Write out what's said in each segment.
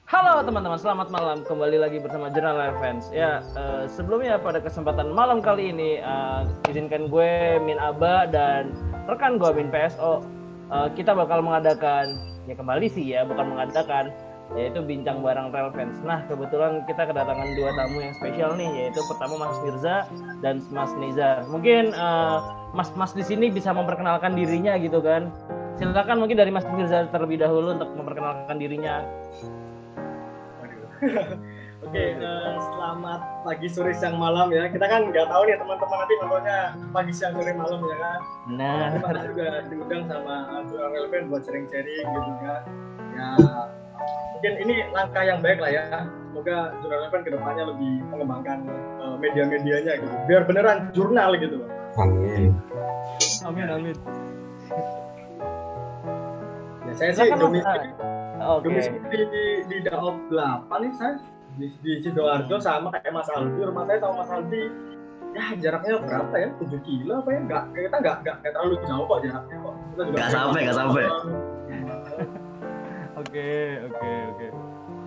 Halo teman-teman, selamat malam. Kembali lagi bersama Jurnal Fans. Ya, sebelumnya pada kesempatan malam kali ini, izinkan gue Min Aba dan rekan gue Min PSO. Kita bakal mengadakan, ya kembali sih ya, bukan mengadakan, yaitu bincang bareng Real Fans. Nah, kebetulan kita kedatangan dua tamu yang spesial nih, yaitu pertama Mas Mirza dan Mas Nizar. Mungkin Mas di sini bisa memperkenalkan dirinya gitu kan. Silakan mungkin dari Mas Mirza terlebih dahulu untuk memperkenalkan dirinya. Oke, selamat pagi, sore, siang, malam ya. Kita kan nggak tahu nih teman-teman nanti nontonnya pagi, siang, sore, malam ya kan. Nah, Terima kasih juga diundang sama Jurnal Relevan buat sharing-sharing gitu ya. Ya, mungkin ini langkah yang baik lah ya. Semoga Jurnal Relevan kedepannya lebih mengembangkan media-medianya gitu. Biar beneran jurnal gitu. Amin. amin. Ya, saya sih Oke. di Daob 8 nih saya di Sidoarjo sama kayak Mas Aldi. Rumah saya sama Mas Aldi ya jaraknya berapa ya, 7 kilo apa ya, kita nggak terlalu jauh kok jaraknya kok. Kita juga Nggak sampai. Oke.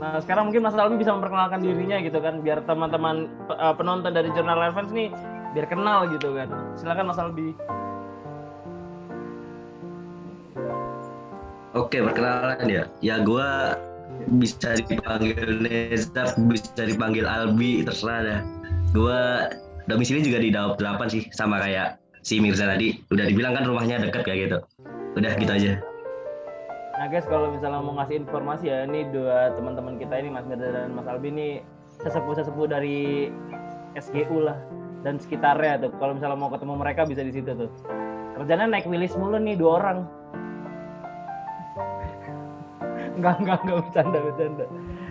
Nah sekarang mungkin Mas Almi bisa memperkenalkan dirinya gitu kan, biar teman-teman penonton dari Jurnal Relevan nih biar kenal gitu kan. Silakan Mas Albi. Oke, perkenalan ya. Ya gue bisa dipanggil Nezar, bisa dipanggil Albi, terserah dah. Gue domisili juga di Daob 8 sih, sama kayak si Mirza tadi. Udah dibilang kan rumahnya deket kayak gitu. Udah gitu aja. Nah guys, kalau misalnya mau ngasih informasi ya, ini dua teman-teman kita ini Mas Mirza dan Mas Albi ini sesepuh dari SGU lah dan sekitarnya tuh. Kalau misalnya mau ketemu mereka bisa di situ tuh. Kerjanya naik Willis mulu nih, 2 orang. Enggak bercanda.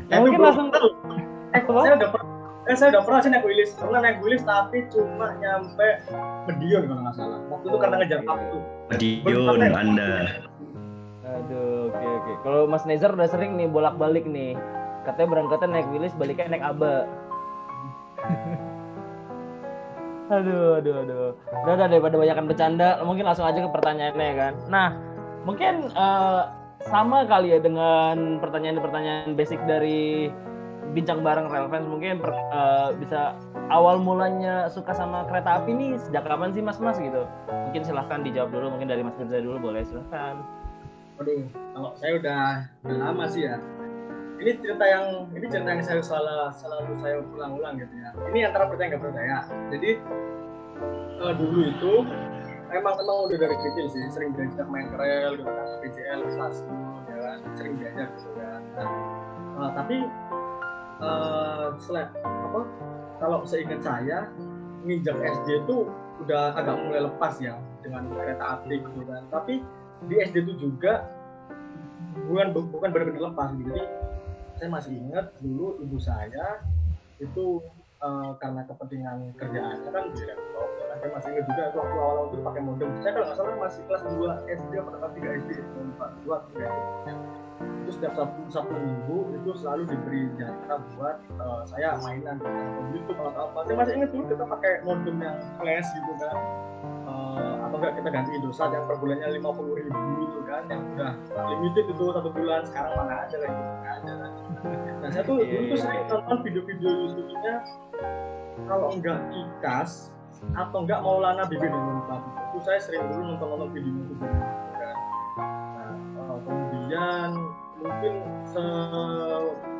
Ya, mungkin langsung saya udah pernah sih naik Willis tapi cuma nyampe Medion kalau nggak salah. Waktu itu karena ngejar waktu. Medion Anda. Aduh, oke. Kalau Mas Nezar udah sering nih bolak-balik nih. Katanya berangkatnya naik Willis, baliknya naik Aba. Aduh. Udah daripada banyakan bercanda, mungkin langsung aja ke pertanyaannya kan. Nah, mungkin sama kali ya dengan pertanyaan basic dari bincang bareng Relevance. Mungkin bisa awal mulanya suka sama kereta api nih sejak kapan sih Mas gitu? Mungkin silahkan dijawab dulu, mungkin dari Mas Mirza dulu boleh, silahkan. Aduh, kalau saya udah lama sih ya. Ini cerita yang saya selalu saya ulang-ulang gitu ya. Ini antara percaya nggak percaya. Jadi dulu itu emang udah dari kecil sih sering diajak main kerel gitu kan, PJL, stasiun ya kan, sering diajak gitu kan. Nah, tapi kalau seingat saya nginjak SD itu udah agak mulai lepas ya dengan kereta api gitu kan. Tapi di SD itu juga bukan benar-benar lepas gitu. Jadi saya masih ingat dulu ibu saya itu karena kepentingan kerjaannya kan di laptop. Saya masih ingat juga waktu awal-awal itu pakai modem. Saya kalau nggak salah masih kelas 2 SD atau kelas 3 SD, 2 3 SD. Itu setiap Sabtu Minggu itu selalu diberi jatah buat saya mainan atau YouTube atau apa. Saya masih ingat dulu kita pakai modem yang flash gitu kan. Atau enggak kita ganti Indosat yang per bulannya 50.000 gitu kan, yang udah limited itu 1 bulan. Sekarang mana ada lagi, nggak ada lagi. Nah saya tuh dulu tuh sering nonton video-video YouTube-nya, kalau enggak Kikas atau enggak Maulana Bibi Nurul. Itu saya sering dulu nonton video YouTube kan. Nah kemudian mungkin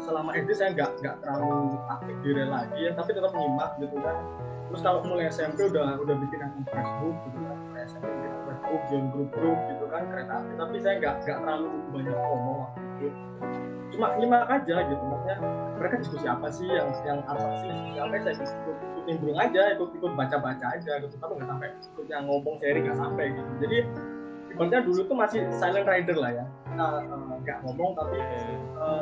selama SD saya nggak terlalu aktif di rel lagi ya, tapi tetap nyimak gitu kan. Terus kalau mulai SMP udah bikin akun Facebook gitu kan, SMP bikin akun Facebook, join grup gitu kan, kereta api. Tapi saya nggak terlalu banyak ngomong waktu itu, cuma nyimak aja gitu. Maksudnya mereka diskusi apa sih, yang apa sih diskusi apa, saya ikut nimbrung aja, ikut baca aja gitu. Tapi nggak sampai ikut yang ngomong sharing, nggak sampai gitu. Jadi ibaratnya dulu tuh masih silent rider lah ya, nggak ngomong tapi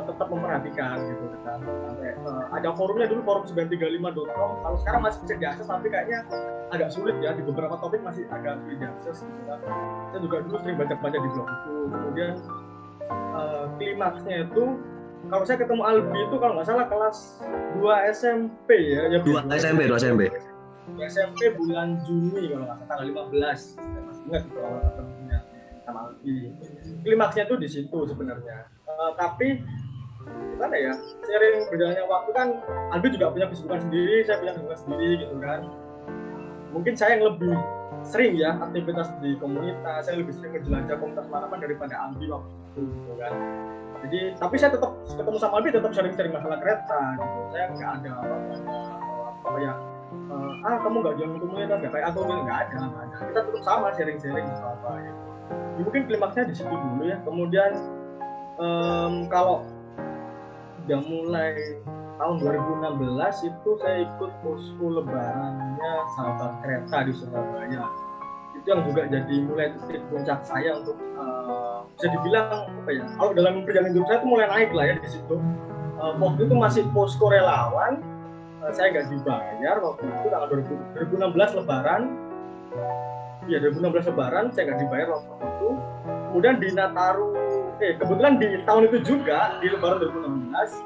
tetap memperhatikan gitu kan. Sampai ada forumnya dulu, forum 935.com. Kalau sekarang masih bisa diakses tapi kayaknya agak sulit ya, di beberapa topik masih agak sulit diakses gitu kan. Saya juga dulu sering baca di blog itu. Kemudian klimaksnya itu kalau saya ketemu Albi itu kalau nggak salah kelas 2 SMP ya. 2 SMP bulan Juni kalau nggak salah, tanggal 15. Saya masih ingat itu awal ketemunya sama Albi. Klimaksnya tuh di situ sebenarnya. Tapi gimana ya, seiring berjalannya waktu kan Albi juga punya kesibukan sendiri, saya punya kesibukan sendiri gitu kan. Mungkin saya yang lebih sering ya aktivitas di komunitas, saya lebih sering menjelajah komunitas Malaman daripada Albi waktu itu gitu kan. Jadi tapi saya tetap ketemu sama Albi, tetap sharing-sharing masalah kereta gitu. Saya nggak ada apa ya, kamu nggak join komunitas nggak kayak aku, nggak ada. Kita tetap sama sharing-sharing apa gitu. Ya, mungkin klimaksnya di situ dulu ya. Kemudian kalau udah mulai tahun 2016 itu saya ikut posko lebarannya sahabat kereta di Surabaya. Itu yang juga jadi mulai titik puncak saya untuk bisa dibilang apa ya, kalau dalam perjalanan hidup saya itu mulai naik lah ya di situ. Waktu itu masih posko relawan, saya nggak dibayar waktu itu tanggal 2016 lebaran. Ya 2016 lebaran saya nggak dibayar waktu itu. Kemudian di Nataru, kebetulan di tahun itu juga di lebaran 2016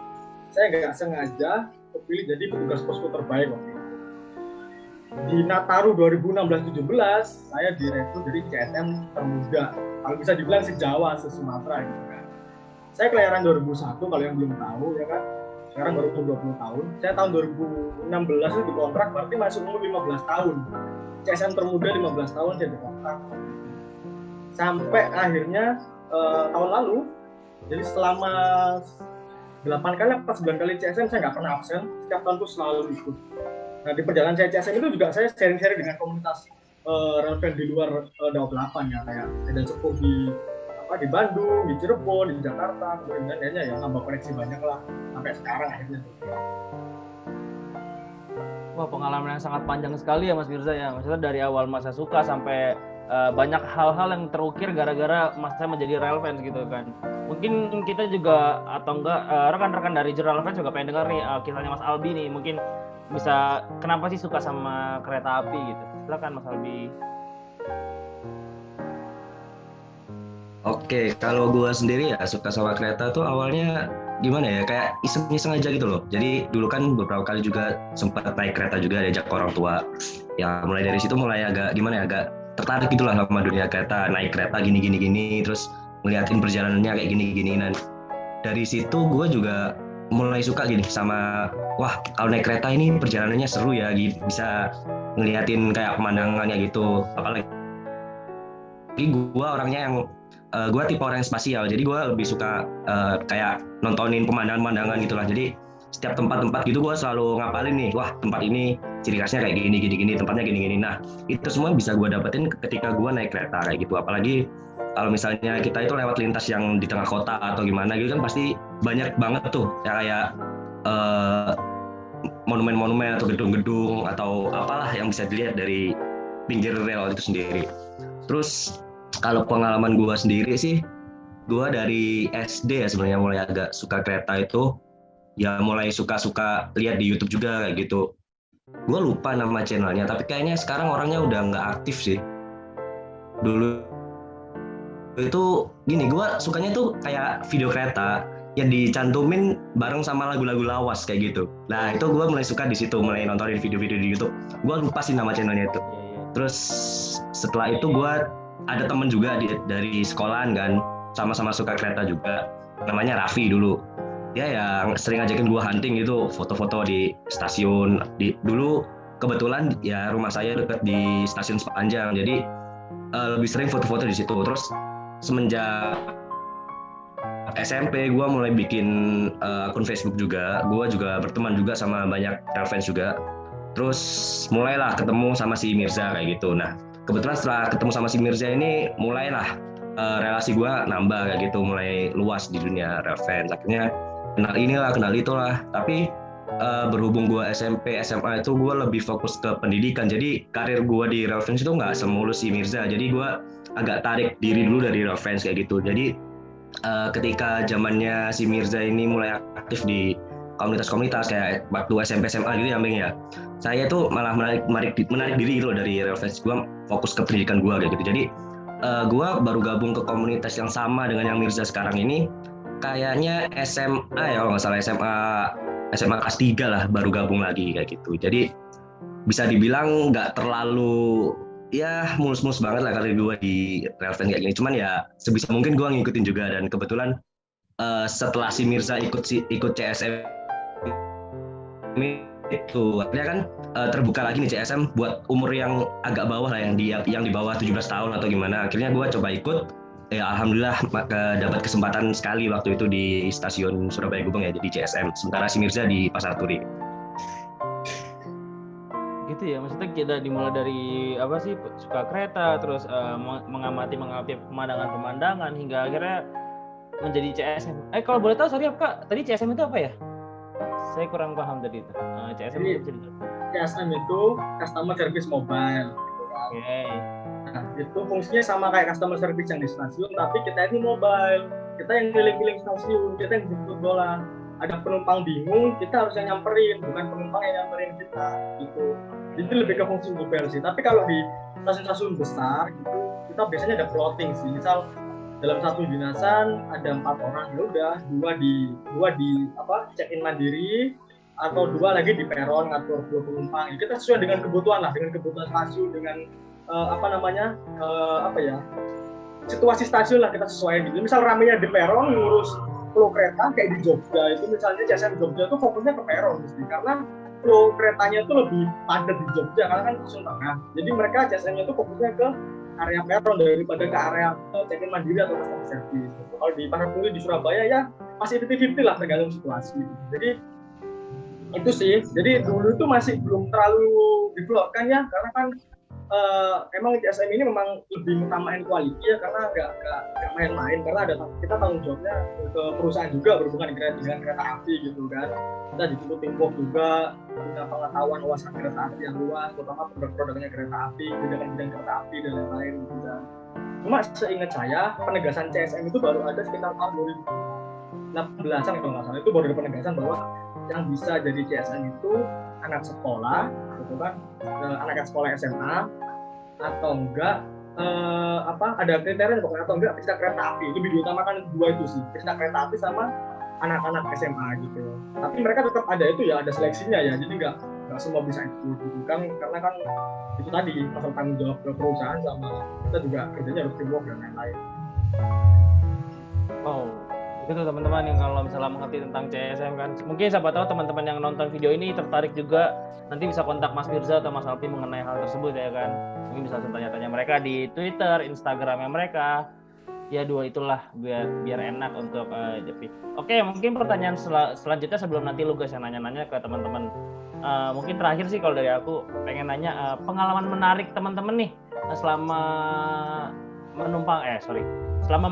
saya nggak sengaja kepilih jadi petugas posko terbaik waktu itu. Di Nataru 2016-17 saya direkrut jadi CSM termuda, kalau bisa dibilang se-Jawa, se-Sumatera gitu kan. Saya kelahiran 2001 kalau yang belum tahu ya kan. Sekarang baru 20 tahun. Saya tahun 2016 itu dikontrak, berarti masih umur 15 tahun. CSM termuda 15 tahun saya dikontrak. Sampai akhirnya tahun lalu, jadi selama 8 kali atau 9 kali CSM saya nggak pernah absen, setiap tahun tuh selalu ikut. Nah di perjalanan saya CSM itu juga saya sharing-sharing dengan komunitas relevan di luar Daop 8 ya, kayak ada sepuh di Bandung, di Cirebon, di Jakarta, kemudian ya tambah koneksi banyak lah sampai sekarang akhirnya. Wah, pengalaman yang sangat panjang sekali ya Mas Mirza ya. Maksudnya dari awal masa suka sampai banyak hal-hal yang terukir gara-gara masa menjadi relevan gitu kan. Mungkin kita juga atau enggak rekan-rekan dari Jurnal Fans juga pengen dengar nih kisahnya Mas Albi nih. Mungkin bisa kenapa sih suka sama kereta api gitu. Silakan Mas Albi. Oke, kalau gue sendiri ya suka sama kereta tuh awalnya gimana ya, kayak iseng-iseng aja gitu loh. Jadi dulu kan beberapa kali juga sempat naik kereta juga diajak orang tua. Ya mulai dari situ mulai agak gimana ya, agak tertarik gitulah sama dunia kereta, naik kereta gini, terus ngeliatin perjalanannya kayak gini. Dan dari situ gue juga mulai suka gini sama, wah kalau naik kereta ini perjalanannya seru ya, bisa ngeliatin kayak pemandangannya gitu. Apalagi gue orangnya yang gue tipe orang yang spasial, jadi gue lebih suka kayak nontonin pemandangan-pemandangan gitulah. Jadi setiap tempat-tempat gitu gue selalu ngapalin nih, wah tempat ini ciri khasnya kayak gini, tempatnya gini. Nah itu semua bisa gue dapetin ketika gue naik kereta kayak gitu. Apalagi kalau misalnya kita itu lewat lintas yang di tengah kota atau gimana gitu kan pasti banyak banget tuh ya, kayak monumen-monumen atau gedung-gedung atau apalah yang bisa dilihat dari pinggir rel itu sendiri. Terus kalau pengalaman gue sendiri sih, gue dari SD ya sebenarnya mulai agak suka kereta itu, ya mulai suka-suka lihat di YouTube juga kayak gitu. Gue lupa nama channelnya, tapi kayaknya sekarang orangnya udah nggak aktif sih. Dulu itu gini, gue sukanya tuh kayak video kereta yang dicantumin bareng sama lagu-lagu lawas kayak gitu. Nah itu gue mulai suka di situ, mulai nontonin video-video di YouTube. Gue lupa sih nama channelnya itu. Terus setelah itu gue ada temen juga dari sekolahan kan, sama-sama suka kereta juga, namanya Raffi dulu. Dia yang sering ajakin gue hunting gitu, foto-foto di stasiun. Dulu kebetulan ya rumah saya dekat di stasiun Sepanjang, jadi lebih sering foto-foto di situ. Terus semenjak SMP gue mulai bikin akun Facebook juga, gue juga berteman juga sama banyak fans juga. Terus mulailah ketemu sama si Mirza kayak gitu. Nah kebetulan setelah ketemu sama si Mirza ini mulailah relasi gue nambah kayak gitu, mulai luas di dunia fans. Akhirnya kenal inilah, kenal itulah. Tapi berhubung gue SMP, SMA itu gue lebih fokus ke pendidikan. Jadi karir gue di fans itu nggak semulus si Mirza. Jadi gue agak tarik diri dulu dari fans kayak gitu. Jadi ketika zamannya si Mirza ini mulai aktif di komunitas-komunitas kayak waktu SMP SMA gitu ya Bang ya, saya tuh malah menarik diri gitu dari fans. Gue fokus ke pendidikan gue kayak gitu. Jadi gue baru gabung ke komunitas yang sama dengan yang Mirza sekarang ini kayaknya SMA ya, kalau nggak salah SMA kelas 3 lah baru gabung lagi kayak gitu. Jadi bisa dibilang nggak terlalu ya mulus-mulus banget lah karir gue di Relevant kayak gini. Cuman ya sebisa mungkin gue ngikutin juga, dan kebetulan setelah si Mirza ikut CSM itu akhirnya kan terbuka lagi nih CSM buat umur yang agak bawah lah, yang di bawah 17 tahun atau gimana. Akhirnya gue coba ikut, ya alhamdulillah dapat kesempatan sekali waktu itu di stasiun Surabaya Gubeng ya, jadi CSM, sementara si Mirza di Pasar Turi. Gitu ya, maksudnya kita dimulai dari apa sih, suka kereta, terus mengamati pemandangan hingga akhirnya menjadi CSM. Kalau boleh tahu, sorry Kak, tadi CSM itu apa ya? Saya kurang paham tadi itu. CSM itu CSM itu Customer Service Mobile. Oke. Nah, itu fungsinya sama kayak customer service yang di stasiun, tapi kita ini mobile. Kita yang keliling-keliling stasiun, kita yang jemput bola. Ada penumpang bingung, kita harus yang nyamperin, bukan penumpang yang nyamperin kita gitu. Itu lebih ke fungsi mobile sih. Tapi kalau di stasiun-stasiun besar gitu, kita biasanya ada plotting sih. Misal dalam satu dinasan ada 4 orang, ya udah dua di check-in mandiri, atau 2 lagi di peron ngatur 2 penumpang. Kita sesuai dengan kebutuhan lah, dengan kebutuhan stasiun, dengan situasi stasiun lah kita sesuai gitu. Misal ramenya di peron ngurus flow kereta kayak di Jogja itu, misalnya CSM Jogja itu fokusnya ke peron mesti, karena flow keretanya itu lebih padat di Jogja karena kan stasiun tengah. Jadi mereka CSM-nya itu fokusnya ke area peron daripada ke area check-in mandiri atau customer service. Kalau di Pasar Turi di Surabaya ya masih 50-50 lah tergantung situasi. Jadi itu sih. Jadi dulu itu masih belum terlalu developkan ya, karena kan emang CSM ini memang lebih utamain quality ya, karena nggak main-main, karena kita tanggung jawabnya ke perusahaan juga berhubungan dengan kereta api gitu kan. Kita dituntut Timbuk juga punya pengetahuan wawasan kereta api yang luas, terutama produk-produknya kereta api, bidang kereta api dan lain-lain gitu kan. Cuma seingat saya penegasan CSM itu baru ada sekitar tahun 2016an kalau nggak salah, itu baru ada penegasan bahwa yang bisa jadi CSM itu anak sekolah gitu kan, anak sekolah SMA atau enggak ada kriteria pokoknya, atau enggak pecinta kereta api. Lebih diutamakan 2 itu sih, pecinta kereta api sama anak-anak SMA gitu. Tapi mereka tetap ada itu ya, ada seleksinya ya, jadi enggak semua bisa ikut gitu kan, karena kan itu tadi masalah tanggung jawab ke perusahaan sama kita juga kerjanya harus teamwork dan lain-lain. Oh, itu tuh teman-teman yang kalau misalnya mengerti tentang CSM kan, mungkin siapa tahu teman-teman yang nonton video ini tertarik juga, nanti bisa kontak Mas Mirza atau Mas Alpi mengenai hal tersebut ya kan. Mungkin bisa tanya-tanya mereka di Twitter, Instagramnya mereka. Ya 2 itulah biar enak untuk Jepi. Oke, mungkin pertanyaan selanjutnya sebelum nanti lu guys yang nanya-nanya ke teman-teman. Mungkin terakhir sih kalau dari aku pengen nanya pengalaman menarik teman-teman nih selama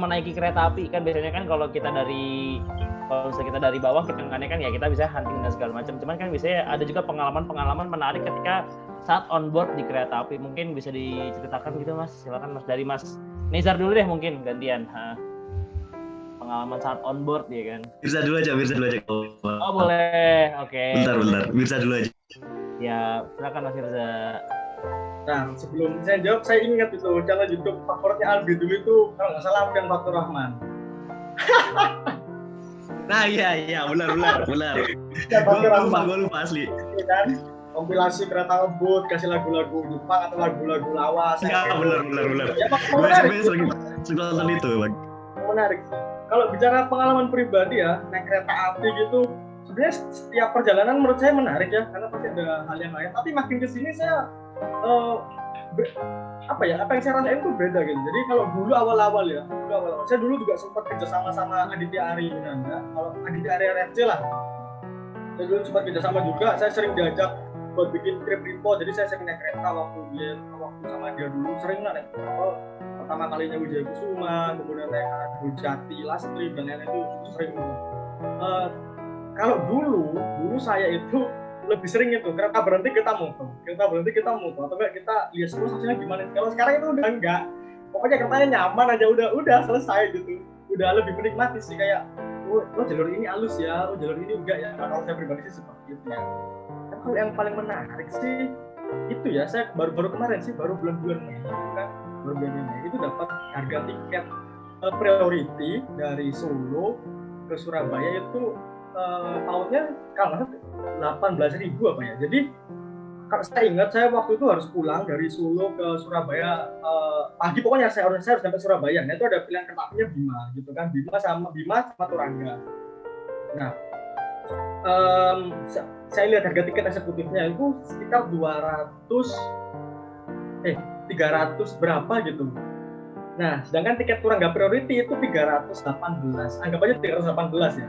menaiki kereta api. Kan biasanya kan kalau misalnya kita dari bawah kita kan ya kita bisa hunting dan segala macam. Cuman kan biasanya ada juga pengalaman menarik ketika saat on board di kereta api. Mungkin bisa diceritakan gitu Mas. Silakan Mas, dari Mas Nizar dulu deh mungkin gantian. Pengalaman saat on board ya kan. Mirza dulu aja. Oh boleh, oke. Bentar, Mirza dulu aja. Ya, silakan Mas Mirza. Nah, sebelum saya jawab, saya ingat itu channel YouTube favoritnya Albi dulu itu kalau nggak salah dan Fatur Rahman. Nah iya benar. Gue lupa asli. Iya kan? Kompilasi kereta ngebut, kasih lagu-lagu Jepang atau lagu-lagu lawas. Ya benar. Ya, gue sering nonton itu, Bang. Menarik. Kalau bicara pengalaman pribadi ya, naik kereta api gitu, sebenarnya setiap perjalanan menurut saya menarik ya, karena pasti ada hal yang lain. Tapi makin kesini saya apa yang saya rasain itu beda gitu. Jadi kalau dulu awal-awal saya dulu juga sempat kerja sama Aditya Ari Winanda. Kalau Aditya Ari RFC lah, saya dulu sempat kerja sama juga. Saya sering diajak buat bikin trip info, jadi saya sering naik kereta waktu sama dia dulu, sering lah naik pertama kalinya Wijaya Kusuma, kemudian naik Jati, Lastri dan lain-lain itu sering. Kalau dulu saya itu lebih sering itu kereta berhenti kita moto atau enggak kita lihat semua stasiunnya gimana. Kalau sekarang itu udah enggak, pokoknya keretanya nyaman aja, udah selesai gitu, udah lebih menikmati sih, kayak oh jalur ini halus ya, oh jalur ini enggak ya. Kalau saya pribadi sih seperti itu ya. Kalau yang paling menarik sih itu ya, saya baru kemarin sih, baru bulan-bulan Mei itu dapat harga tiket priority dari Solo ke Surabaya itu pautnya kalau nggak salah 18.000 apa ya. Jadi kalau saya ingat saya waktu itu harus pulang dari Solo ke Surabaya pagi, pokoknya saya harus sampai Surabaya. Nah itu ada pilihan kereta apinya Bima gitu kan, Bima sama Turangga. Nah saya lihat harga tiket eksekutifnya itu sekitar 300 berapa gitu. Nah sedangkan tiket Turangga priority itu 318, anggap aja 318 ya,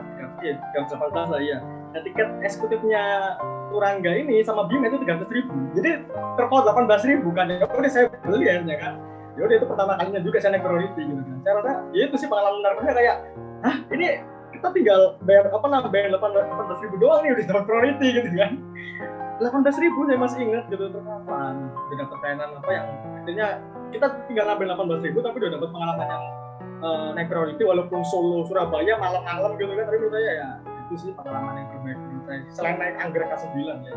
318 lah ya. Nah tiket eksekutifnya Turangga ini sama Bima itu 300.000, jadi terpaut 18.000 kan. Ya udah saya beli ya kan. Ya udah itu pertama kalinya juga saya naik priority gitu kan. Saya rasa ya itu sih pengalaman menariknya, kayak ini kita tinggal bayar 18.000 doang nih udah dapat priority gitu kan. 18.000 saya masih ingat gitu, terkapan udah dapat layanan apa yang artinya kita tinggal ngambil 18.000 tapi udah dapat pengalaman yang naik priority walaupun Solo Surabaya malam-malam gitu kan. Tapi menurut saya ya itu sih pengalaman yang terbaik menurut saya, selain naik Anggrek K9 ya.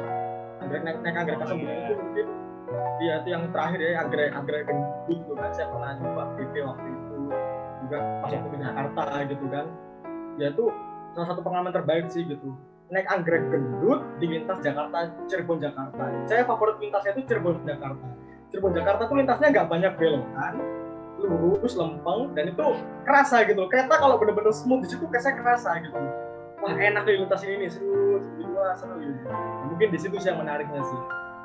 Naik Anggrek K9 itu mungkin dia itu yang terakhir ya, Anggrek Gendut gitu kan. Saya pernah nyoba PT waktu itu juga masuk ke Jakarta gitu kan. Ya itu salah satu pengalaman terbaik sih gitu, naik Anggrek Gendut di lintas Cirebon Jakarta. Saya favorit lintasnya itu Cirebon Jakarta tuh lintasnya nggak banyak belokan, lurus lempeng, dan itu kerasa gitu. Kereta kalau bener-bener smooth di situ saya kerasa gitu. Wah enak di lintas ini, seru gitu. Ya, mungkin di situ sih yang menariknya sih.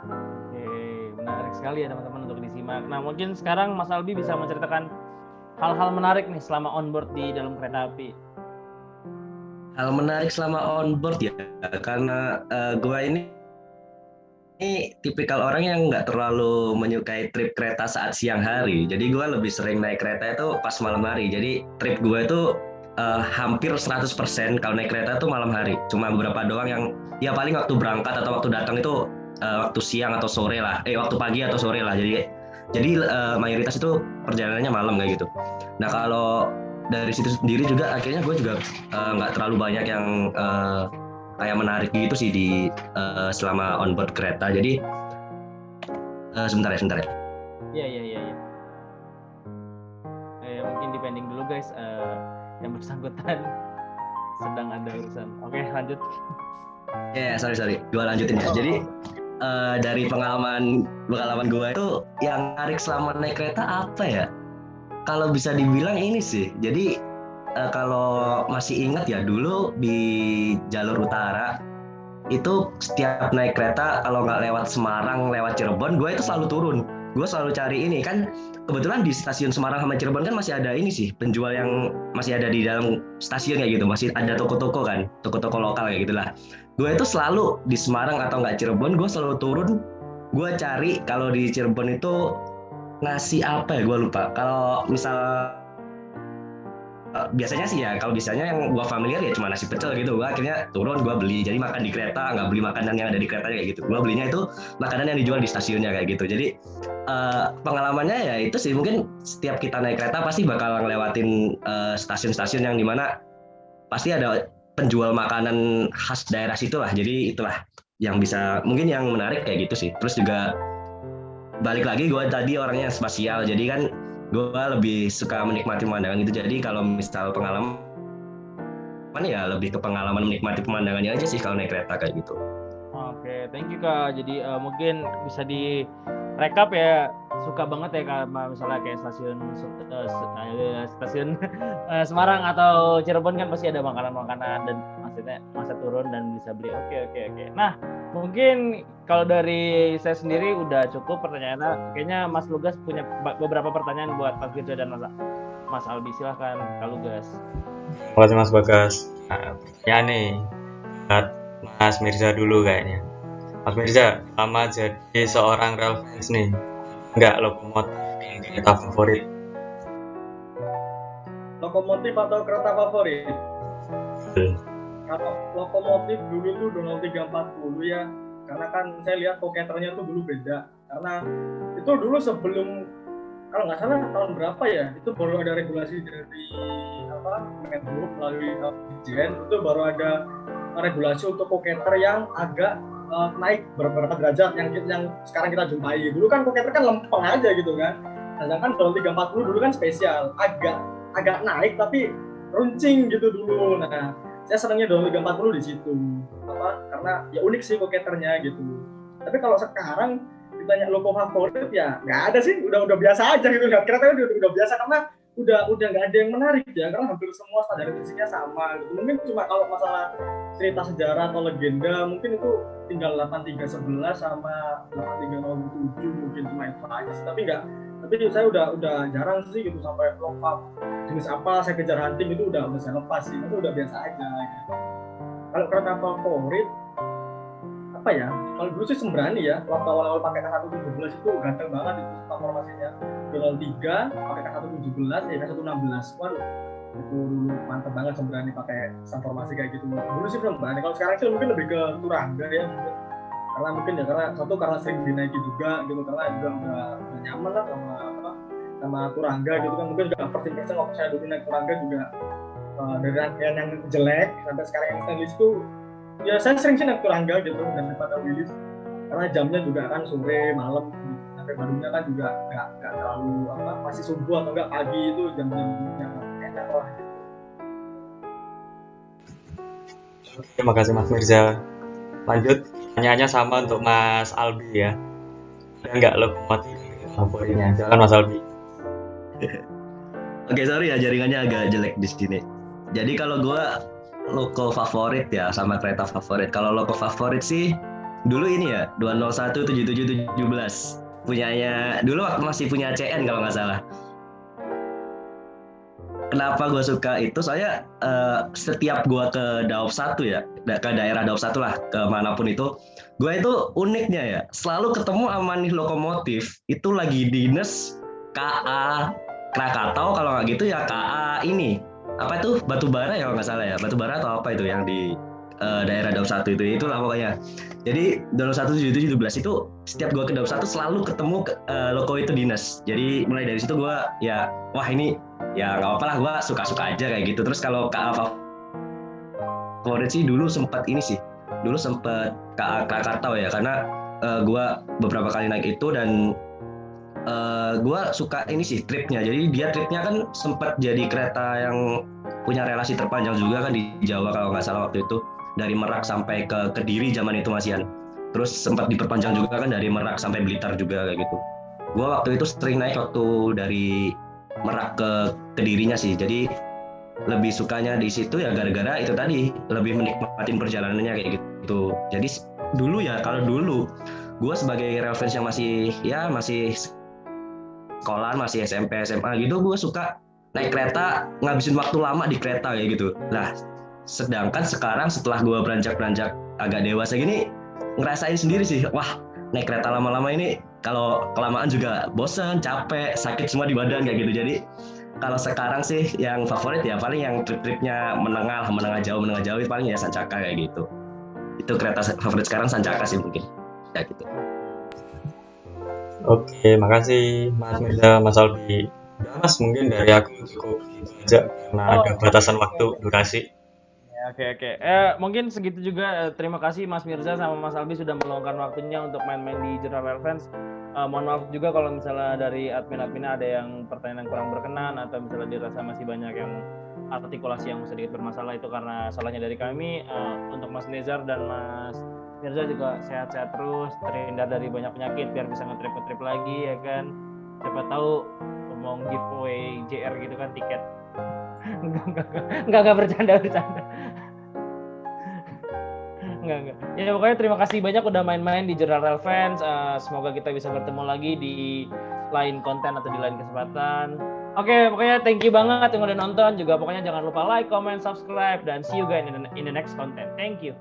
Oke, menarik sekali ya teman-teman untuk disimak. Nah mungkin sekarang Mas Albi bisa menceritakan hal-hal menarik nih selama onboard di dalam kereta api. Hal menarik selama onboard ya, karena gue ini tipikal orang yang nggak terlalu menyukai trip kereta saat siang hari. Jadi gue lebih sering naik kereta itu pas malam hari. Jadi trip gue itu hampir 100% kalau naik kereta itu malam hari. Cuma beberapa doang yang ya paling waktu berangkat atau waktu datang itu waktu siang atau sore lah. Waktu pagi atau sore lah. Jadi mayoritas itu perjalanannya malam kayak gitu. Nah kalau dari situ sendiri juga akhirnya gue juga nggak terlalu banyak yang kayak menarik gitu sih di selama onboard kereta. Jadi sebentar ya. Iya. Mungkin dipending dulu guys, yang bersangkutan sedang ada urusan. Oke, lanjut. Sorry. Gue lanjutin ya. Jadi dari pengalaman gue itu yang menarik selama naik kereta apa ya? Kalau bisa dibilang ini sih. Jadi kalau masih ingat ya dulu di jalur utara itu setiap naik kereta kalau nggak lewat Semarang, lewat Cirebon, gue itu selalu turun. Gue selalu cari ini kan, kebetulan di stasiun Semarang sama Cirebon kan masih ada ini sih, penjual yang masih ada di dalam stasiun kayak gitu, masih ada toko-toko kan, toko-toko lokal kayak gitulah. Gue itu selalu di Semarang atau nggak Cirebon, gue selalu turun. Gue cari kalau di Cirebon itu nasi apa ya, gue lupa. Kalau misal biasanya sih ya, kalau biasanya yang gue familiar ya cuma nasi pecel gitu. Gue akhirnya turun, gue beli, jadi makan di kereta, nggak beli makanan yang ada di kereta kayak gitu. Gue belinya itu makanan yang dijual di stasiunnya kayak gitu. Jadi pengalamannya ya itu sih, mungkin setiap kita naik kereta pasti bakal ngelewatin stasiun-stasiun yang dimana pasti ada penjual makanan khas daerah situ lah. Jadi itulah yang bisa, mungkin yang menarik kayak gitu sih. Terus juga balik lagi, gue tadi orangnya spasial, jadi kan gue lebih suka menikmati pemandangan itu. Jadi kalau misal pengalaman ya lebih ke pengalaman menikmati pemandangannya aja sih kalau naik kereta kayak gitu. Oke, thank you Kak. Jadi mungkin bisa di rekap ya, suka banget ya Kak, misalnya kayak stasiun Semarang atau Cirebon kan pasti ada makanan-makanan dan maksudnya masa turun dan bisa beli. Oke. Nah, mungkin kalau dari saya sendiri udah cukup pertanyaannya. Kayaknya Mas Lugas punya beberapa pertanyaan buat Mas Firza dan Mas Albi. Silahkan Kak Lugas. Terima kasih Mas Bagas. Ya nih, Mas Mirza dulu kayaknya. Mas Mirza, lama jadi seorang rail fans nih, nggak lokomotif kereta favorit? Lokomotif atau kereta favorit? Kalau lokomotif dulu tuh Donald 340 ya, karena kan saya lihat koketernya tuh dulu beda. Karena itu dulu sebelum, kalau nggak salah tahun berapa ya, itu baru ada regulasi dari Menhub melalui Dirjen, itu baru ada regulasi untuk koketer yang agak naik beberapa derajat yang sekarang kita jumpai. Dulu kan koketer kan lempeng aja gitu kan. Sedangkan kalau 340 dulu kan spesial, agak naik tapi runcing gitu dulu. Nah, saya senangnya Donald 340 di situ. Karena ya unik sih koketernya gitu. Tapi kalau sekarang ditanya logo favorit ya nggak ada sih, udah biasa aja gitu, lihat kereta udah biasa karena udah nggak ada yang menarik ya, karena hampir semua standarisasinya sama gitu. Mungkin cuma kalau masalah cerita sejarah atau legenda mungkin itu tinggal 8311 sama 8307 mungkin, cuma itu aja sih. Tapi saya udah jarang sih gitu sampai lengkap jenis apa saya kejar hunting itu udah saya lepas sih, itu udah biasa aja gitu. Kalau kereta favorit apa ya, kalau dulu sih Sembrani ya, waktu awal-awal pakai K117 itu ganteng banget itu transformasinya. 03 pakai K117 ya K116, waduh itu dulu mantep banget Sembrani pakai transformasi kayak gitu. Dulu sih Sembrani, kalau sekarang sih mungkin lebih ke Turangga ya mungkin, karena satu karena sering dinaiki juga gitu, karena juga udah nyaman lah sama Turangga gitu kan. Mungkin juga first impression waktu saya dulu naik Turangga juga dari rangkaian yang jelek sampai sekarang yang stainless itu ya saya sering sih naik Turangga gitu daripada Willys, karena jamnya juga kan sore malam, sampai barunya kan juga nggak terlalu masih subuh atau enggak pagi, itu jam-jamnya enak lah. Oke, terima kasih Mas Mirza. Lanjut, pertanyaannya sama untuk Mas Albi ya. Ada nggak lokomotif favoritnya? Silakan Mas Albi. Oke, sorry ya jaringannya agak jelek di sini. Jadi kalau gue logo favorit ya sama kereta favorit. Kalau logo favorit sih dulu ini ya 2017717 punyanya dulu waktu masih punya CN kalau nggak salah. Kenapa gue suka itu? Soalnya setiap gue ke Daop 1 ya, ke daerah Daop 1 lah, ke manapun itu, gue itu uniknya ya, selalu ketemu sama nih lokomotif, itu lagi dinas KA Krakatau, kalau nggak gitu ya KA ini, apa itu, Batubara ya kalau nggak salah ya, Batubara atau apa itu yang di daerah Daop 1 itulah pokoknya. Jadi 2017717 itu setiap gue ke Daop 1 selalu ketemu logo itu dinas. Jadi mulai dari situ gue ya, wah ini ya nggak apa-apa lah, gue suka-suka aja kayak gitu. Terus kalau KA favorit sih dulu sempat KA Krakatau ya, karena gue beberapa kali naik itu dan gue suka ini sih tripnya. Jadi dia tripnya kan sempat jadi kereta yang punya relasi terpanjang juga kan di Jawa kalau nggak salah waktu itu, dari Merak sampai ke Kediri zaman itu masian. Terus sempat diperpanjang juga kan dari Merak sampai Blitar juga kayak gitu. Gue waktu itu sering naik waktu dari Merak ke Kedirinya sih. Jadi lebih sukanya di situ ya gara-gara itu tadi, lebih menikmatin perjalanannya kayak gitu. Jadi dulu ya, kalau dulu gue sebagai rail fans yang masih sekolah, masih SMP, SMA gitu, gue suka naik kereta, ngabisin waktu lama di kereta kayak gitu. Nah, sedangkan sekarang setelah gue beranjak agak dewasa gini, ngerasain sendiri sih, wah naik kereta lama-lama ini kalau kelamaan juga bosan, capek, sakit semua di badan kayak gitu. Jadi kalau sekarang sih yang favorit ya paling yang trip-tripnya menengah jauh itu paling ya Sancaka kayak gitu. Itu kereta favorit sekarang Sancaka sih mungkin. Ya gitu. Oke, makasih Mas Mirza, Mas Albi. Udah Mas, mungkin dari aku cukup gitu aja karena ada batasan waktu durasi. Oke. Mungkin segitu juga. Terima kasih Mas Mirza sama Mas Albi sudah meluangkan waktunya untuk main-main di Jurnal Rail Fans. Mohon maaf juga kalau misalnya dari admin-adminnya ada yang pertanyaan yang kurang berkenan atau misalnya dirasa masih banyak yang artikulasi yang sedikit bermasalah, itu karena salahnya dari kami. Untuk Mas Nezar dan Mas Mirza juga sehat-sehat terus, terhindar dari banyak penyakit biar bisa nge-trip lagi ya kan. Siapa tahu mau giveaway JR gitu kan, tiket. Enggak bercanda. Enggak. Ya pokoknya terima kasih banyak udah main-main di Jurnal Rail Fans. Semoga kita bisa bertemu lagi di lain konten atau di lain kesempatan. Oke, pokoknya thank you banget yang udah nonton juga. Pokoknya jangan lupa like, comment, subscribe, dan see you guys in the next content. Thank you.